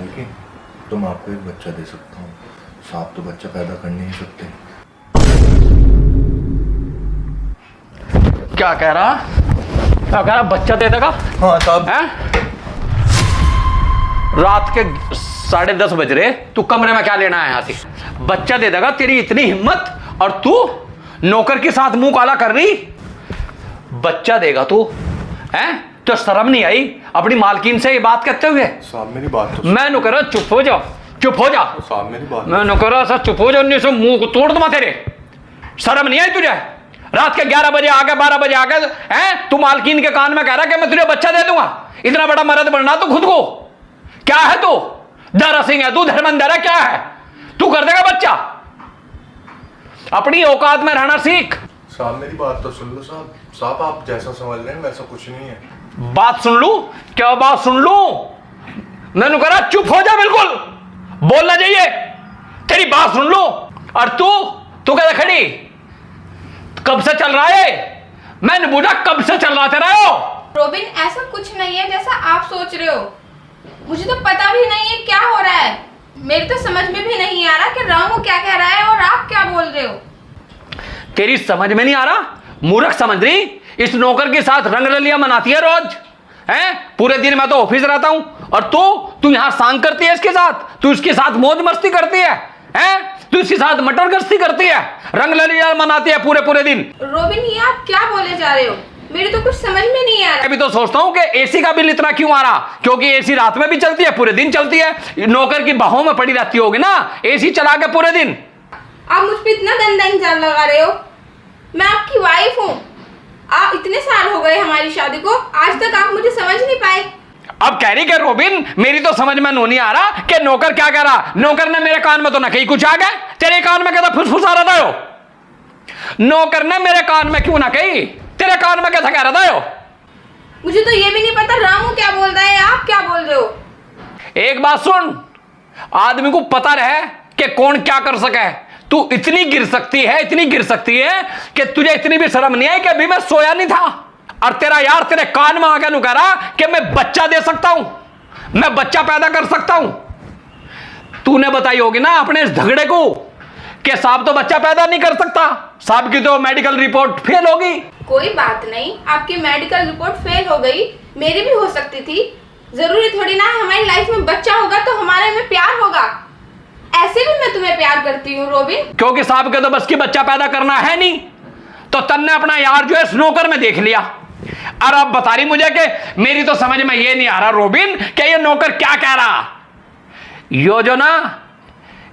मालकिन, तो मैं आपको एक बच्चा दे सकता हूँ। सांप तो बच्चा पैदा कर नहीं सकते। क्या कह रहा? क्या कह रहा? बच्चा दे देगा? हाँ साहब। रात के 10:30 बज रहे, तू कमरे में क्या लेना है यहाँ से? बच्चा दे देगा? तेरी इतनी हिम्मत, और तू नौकर के साथ मुंह काला कर रही? बच्चा देगा तू? हैं? तो शर्म नहीं आई अपनी मालकिन से ये बात कहते हुए? साहब मेरी बात तो मैं नुकरा चुप हो जा, चुप हो जा। साहब मेरी बात, मैं नुकरा सा चुप हो जा, नहीं सो मुंह को तोड़ दूंगा तेरे। शर्म नहीं आई तुझे? रात के 11 बजे आ गए, 12 बजे आ गए, हैं? तू मालकिन के कान में कह रहा कि मैं तुझे बच्चा दे दूंगा? इतना बड़ा मर्द बनना तो खुद को क्या है? तू दारा सिंह है? तू धर्मेंद्र है? क्या है? तू कर देगा बच्चा? अपनी औकात में रहना सीख। साहब मेरी बात तो सुन लो साहब। साहब आप जैसा समझ रहे हैं वैसा कुछ नहीं है। बात सुन लू? क्या बात सुन लू? मैंने कहा चुप हो जा, बिल्कुल बोलना चाहिए। तेरी बात सुन लू। और तू क्या खड़ी? कब से चल रहा है? मैंने पूछा कब से चल रहा तेरा? रोबिन, ऐसा कुछ नहीं है जैसा आप सोच रहे हो। मुझे तो पता भी नहीं है क्या हो रहा है। मेरी तो समझ में भी नहीं आ रहा कि रामू क्या कह रहा है और आप क्या बोल रहे हो। तेरी समझ में नहीं आ रहा? मूर्ख समझ रही? इस नौकर के साथ रंगरलिया मनाती है रोज, हैं? पूरे दिन मैं तो ऑफिस रहता हूं, और तू यहां सांग करती है इसके साथ। तू इसके साथ मौज मस्ती करती है, हैं? तू इसके साथ मटर गश्ती करती है, रंगरलिया मनाती है पूरे दिन। रोबिन, ये आप क्या बोले जा रहे हो? मेरी तो कुछ समझ में नहीं आ रहा। अभी तो सोचता हूं कि एसी का बिल इतना क्यों आ रहा, क्योंकि एसी रात में भी चलती है, पूरे दिन चलती है। नौकर की बाहों में पड़ी रहती होगी ना एसी चला के पूरे दिन। आप मुझ पे इतना गंदा इल्जाम लगा रहे हो। मैं आपकी वाइफ हूँ। आप इतने साल हो गए हमारी शादी को, आज तक आप मुझे समझ नहीं पाए। अब कह रही कि रोबिन मेरी तो समझ में नहीं आ रहा कि नौकर क्या कह रहा। नौकर ने मेरे कान में तो ना कहीं कुछ आ गया, तेरे कान में कहता फुसफुसा रहा था। नौकर ने मेरे कान में क्यों ना कही, तेरे कान में कैसा कह रहा था? मुझे तो ये भी नहीं पता रामू क्या बोल रहा है, आप क्या बोल रहे हो। एक बात सुन, आदमी को पता रहे कि कौन क्या कर सके। तू इतनी गिर सकती है कि तुझे इतनी भी शर्म नहीं है कि अभी मैं सोया नहीं था, और तेरा यार तेरे कान में आकर कह रहा कि मैं बच्चा दे सकता हूं, मैं बच्चा पैदा कर सकता हूं। तूने बताई होगी ना अपने इस झगड़े को कि साहब तो बच्चा पैदा नहीं कर सकता, साहब की तो मेडिकल रिपोर्ट फेल होगी। कोई बात नहीं, आपकी मेडिकल रिपोर्ट फेल हो गई, मेरी भी हो सकती थी। जरूरी थोड़ी ना हमारी लाइफ में बच्चा होगा तो हमारे में प्यार होगा। ऐसे भी मैं तुम्हें प्यार करती हूँ रोबिन। क्योंकि साहब के तो बस की बच्चा पैदा करना है नहीं, तो तन्ने अपना यार जो है स्नोकर में देख लिया। और अब बता रही मुझे कि मेरी तो समझ में ये नहीं आ रहा रोबिन कि ये नौकर क्या कह रहा।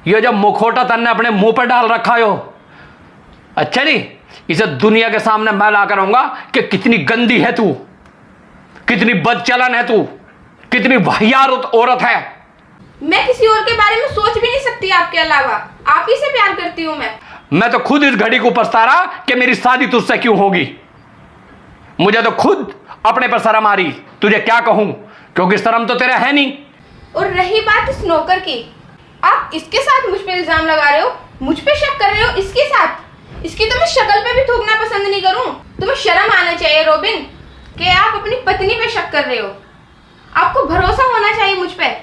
ये जो मुखोटा तन्ने अपने मुंह पर डाल रखा हो, अच्छा नहीं, इसे दुनिया के सामने मैं ला कर रहूंगा कि कितनी गंदी है तू, कितनी बदचलन है तू, कितनी वाहियात औरत है। मैं किसी और के बारे में सोच भी नहीं सकती आपके अलावा। आप ही से प्यार करती हूँ मैं तो खुद इस घड़ी को पछता रहा कि मेरी शादी तुझसे क्यों होगी। मुझे तो खुद अपने पर शर्म आ रही, तुझे क्या कहूं, क्योंकि शर्म तो तेरा है नहीं। और रही बात इस नौकर की, आप इसके साथ मुझ पे इल्जाम लगा रहे हो, मुझ पे शक कर रहे हो इसके साथ। इसकी तो मैं शक्ल पे भी थूकना पसंद नहीं करूं। तुम्हें शर्म आना चाहिए रोबिन कि आप अपनी पत्नी पे शक कर रहे हो। आपको भरोसा होना चाहिए मुझ पे,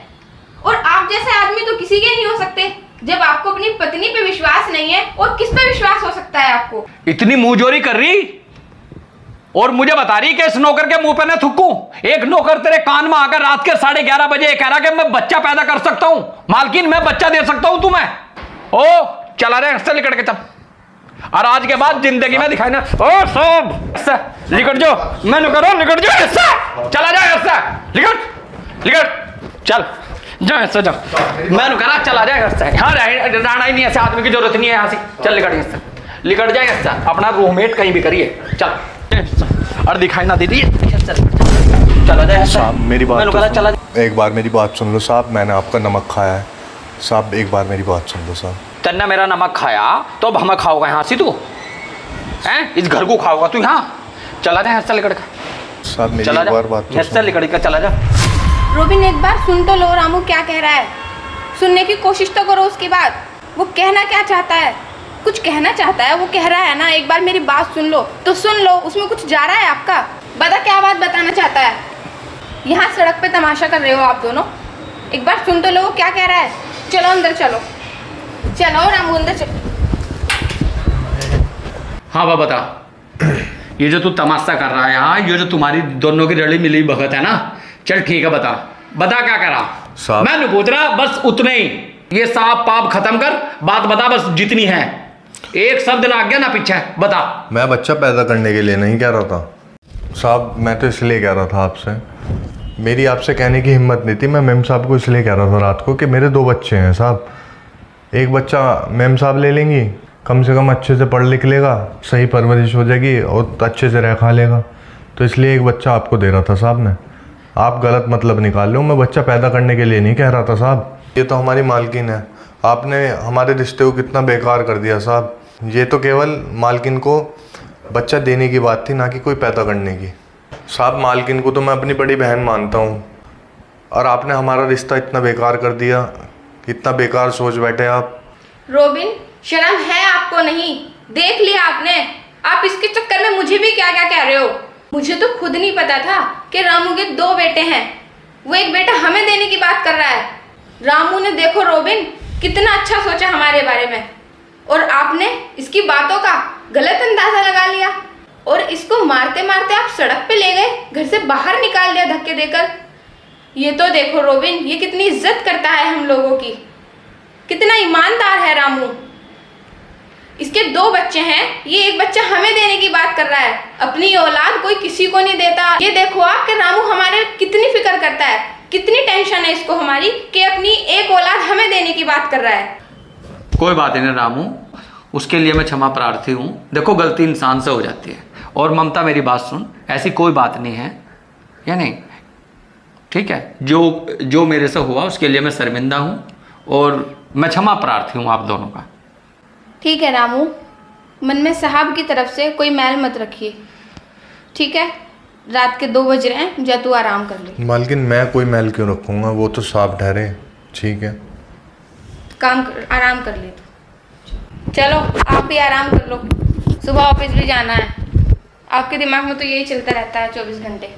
और आप जैसे आदमी तो किसी के नहीं हो सकते। जब आपको अपनी पत्नी पे विश्वास नहीं है और किस पे विश्वास हो सकता है आपको। इतनी मुंहजोरी कर रही और मुझे बता रही कि इस नौकर के मुंह पे ना थूकूं। एक नौकर तेरे कान में आकर रात के 11:30 बजे कह रहा कि मैं बच्चा पैदा कर सकता हूं, मालकिन मैं बच्चा दे सकता हूं तुम्हें। ओ चला रहे हंसते लिकट के चल, और आज के बाद जिंदगी में दिखाई ना। ओ सब लिकट जो मैंने करो, लिकट जो हिस्सा चला जाए, हिस्सा लिकट चल जा, हिस्सा जा, मैंने करा चला जाए हिस्सा। हाँ रहना ही नहीं, ऐसे आदमी की जरूरत नहीं है यहाँ से। चल लिकट हिस्सा, लिकट जाए हिस्सा, अपना रूममेट कहीं भी करिए, चल और दिखाई ना दीजिए, चला जाए। साहब मेरी बात तो चला सुन, एक बार मेरी बात सुन लो साहब। मैंने आपका नमक खाया है साहब, एक बार मेरी बात सुन लो साहब। तन्ने मेरा नमक खाया तो अब हमें खाओगा यहाँ से तू, हैं? इस घर को खाओगा तू यहाँ। चला जाए हिस्सा लिकट का साहब, मेरी चला एक बार जा, बात तो हिस्सा लिकट का चला जा। रोबिन, एक बार सुन तो लो रामू क्या कह रहा है। सुनने की कोशिश तो करो उसके बाद। वो कहना क्या चाहता है, कुछ कहना चाहता है, वो कह रहा है ना। एक बार मेरी बात सुन लो तो सुन लो, उसमें कुछ जा रहा है आपका। बता क्या बात बताना चाहता है। यहाँ सड़क पे तमाशा कर रहे हो आप दोनों। एक बार सुन तो लो वो क्या कह रहा है। चलो अंदर चलो, चलो रामू अंदर चलो। हाँ बा बता, ये जो तू तमाशा कर रहा है यहाँ, ये जो तुम्हारी दोनों की रली मिली भगत है ना, चल ठीक है, बता बता क्या करा। साहब मैं नहीं पूछ रहा, बस उतने ही, ये साफ पाप खत्म कर, बात बता बस जितनी है, एक शब्द ना आगे ना पीछे, बता। मैं बच्चा पैदा करने के लिए नहीं कह रहा था साहब, मैं तो इसलिए कह रहा था आपसे, मेरी आपसे कहने की हिम्मत नहीं थी। मैं मेम साहब को इसलिए कह रहा था रात को कि मेरे 2 बच्चे हैं साहब, एक बच्चा मेम साहब ले लेंगी, कम से कम अच्छे से पढ़ लिख लेगा, सही परवरिश हो जाएगी और अच्छे से रह खा लेगा, तो इसलिए एक बच्चा आपको दे रहा था साहब मैं। आप गलत मतलब निकाल लो, मैं बच्चा पैदा करने के लिए नहीं कह रहा था साहब। ये तो हमारी मालकिन है, आपने हमारे रिश्ते को कितना बेकार कर दिया साहब। ये तो केवल मालकिन को बच्चा देने की बात थी, ना कि कोई पैदा करने की। साहब मालकिन को तो मैं अपनी बड़ी बहन मानता हूँ, और आपने हमारा रिश्ता इतना बेकार कर दिया, इतना बेकार सोच बैठे आप। रोबिन, शर्म है आपको नहीं? देख लिया आपने, आप इसके चक्कर में मुझे भी क्या क्या कह रहे हो। मुझे तो खुद नहीं पता था कि रामू के 2 बेटे हैं, वो एक बेटा हमें देने की बात कर रहा है। रामू ने देखो रोबिन कितना अच्छा सोचा हमारे बारे में, और आपने इसकी बातों का गलत अंदाजा लगा लिया और इसको मारते मारते आप सड़क पे ले गए, घर से बाहर निकाल दिया धक्के देकर। ये तो देखो रोबिन, ये कितनी इज्जत करता है हम लोगों की, कितना ईमानदार है रामू। इसके 2 बच्चे हैं, ये एक बच्चा हमें देने की बात कर रहा है। अपनी औलाद कोई किसी को नहीं देता। ये देखो आप कि रामू हमारे कितनी फिक्र करता है, कितनी टेंशन है इसको हमारी कि अपनी एक औलाद हमें देने की बात कर रहा है। कोई बात नहीं रामू, उसके लिए मैं क्षमा प्रार्थी हूँ। देखो गलती इंसान से हो जाती है, और ममता मेरी बात सुन, ऐसी कोई बात नहीं है, या नहीं? ठीक है, जो मेरे से हुआ उसके लिए मैं शर्मिंदा हूँ, और मैं क्षमा प्रार्थी हूँ आप दोनों का। ठीक है रामू, मन में साहब की तरफ से कोई मैल मत रखिए, ठीक है? रात के 2 बज रहे हैं, जा तू आराम कर ले। मालकिन मैं कोई मैल क्यों रखूँगा, वो तो साफ ठहरे। ठीक है, आराम कर ले तू। चलो आप भी आराम कर लो, सुबह ऑफिस भी जाना है। आपके दिमाग में तो यही चलता रहता है 24 घंटे।